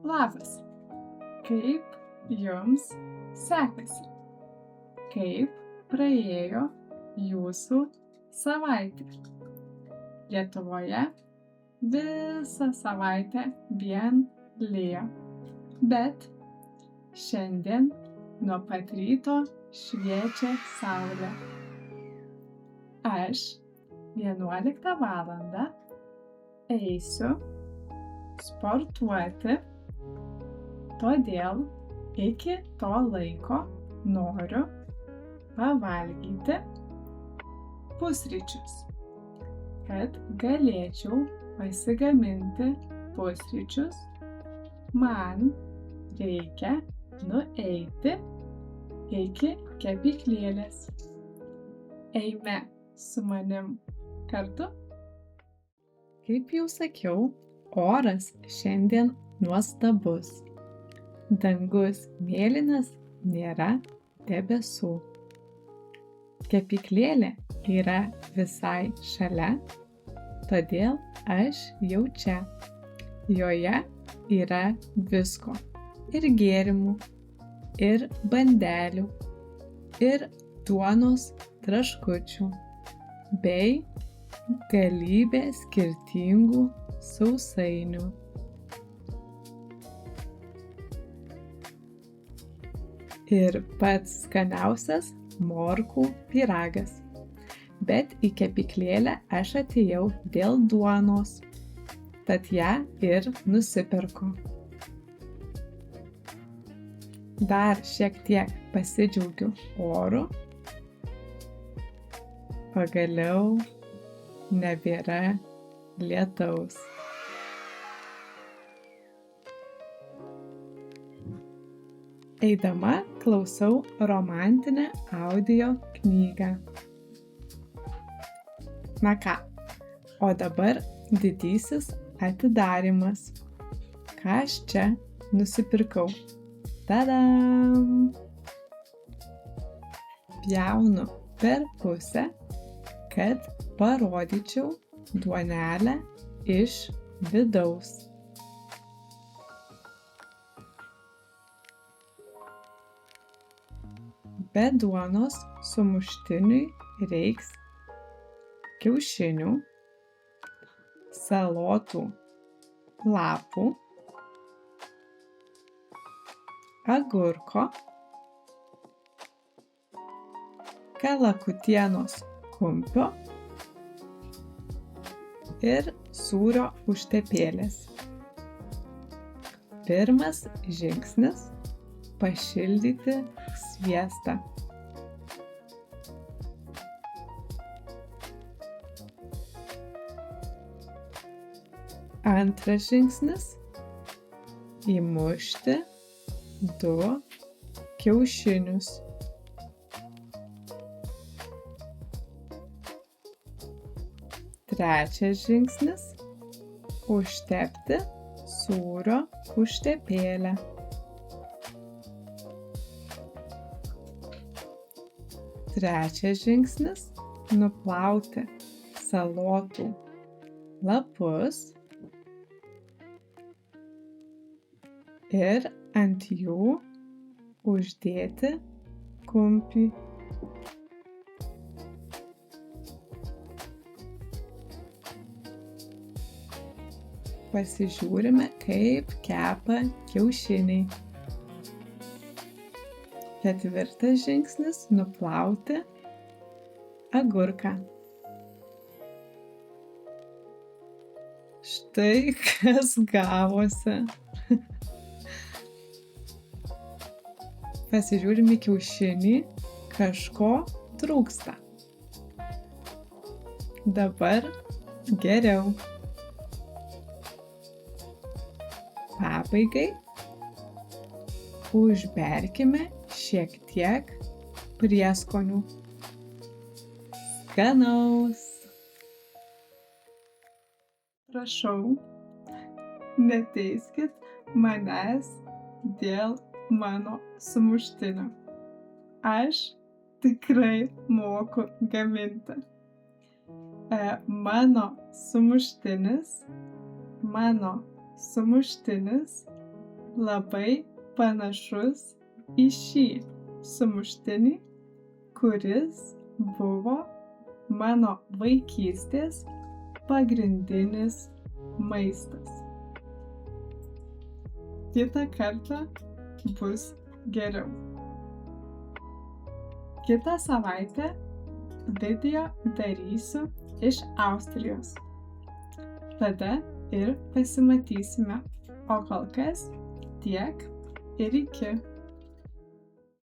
Labas. Kaip jums sekasi? Kaip praėjo jūsų savaitė? Lietuvoje visą savaitę vien lijo, bet šiandien nuo pat ryto šviečia saulė. Aš 11 valandą eisiu sportuoti, todėl iki to laiko noriu pavalgyti pusryčius. Kad galėčiau pasigaminti pusryčius, man reikia nueiti iki kepyklėlės. Eime su manim kartu. Kaip jau sakiau, oras šiandien nuostabus. Dangus mėlynas, nėra debesų. Kepyklėlė yra visai šalia, todėl aš jau čia. Joje yra visko. Ir gėrimų, ir bandelių, ir duonos traškučių, bei galybė skirtingų sausainių. Ir pats skaniausias morkų pyragas. Bet į kepyklėlę aš atėjau dėl duonos, tad ją ir nusipirku. Dar šiek tiek pasidžiaugiu oru. Pagaliau nebėra lietaus. Eidama klausau romantinę audio knygą. Na ką, o dabar didysis atidarymas. Ką aš čia nusipirkau? Tadam! Pjaunu per pusę, kad parodyčiau duonelę iš vidaus. Be duonos sumuštiniui reiks kiaušinių, salotų lapų, agurko, kalakutienos kumpio ir sūrio užtepėlės. Pirmas žingsnis – pašildyti sviestą. Antras žingsnis – įmušti 2 kiaušinius. Trečias žingsnis – užtepti sūrio užtepėlę. Trečias žingsnis – nuplauti salotų lapus ir ant jų uždėti kumpį. Pasižiūrime, kaip kepa kiaušiniai. Ketvirtas žingsnis – nuplauti agurką. Štai kas gavosi. Pasižiūrime kiaušinį, kažko trūksta. Dabar geriau. Pabaigai užberkime šiek tiek prieskonių. Skanaus! Prašau, neteiskit manęs dėl mano sumuštinio. Aš tikrai moku gaminti. Mano sumuštinis labai panašus į šį sumuštinį, kuris buvo mano vaikystės pagrindinis maistas. Kitą kartą bus geriau. Kitą savaitę video darysiu iš Austrijos. Tada ir pasimatysime. O kol kas tiek ir iki.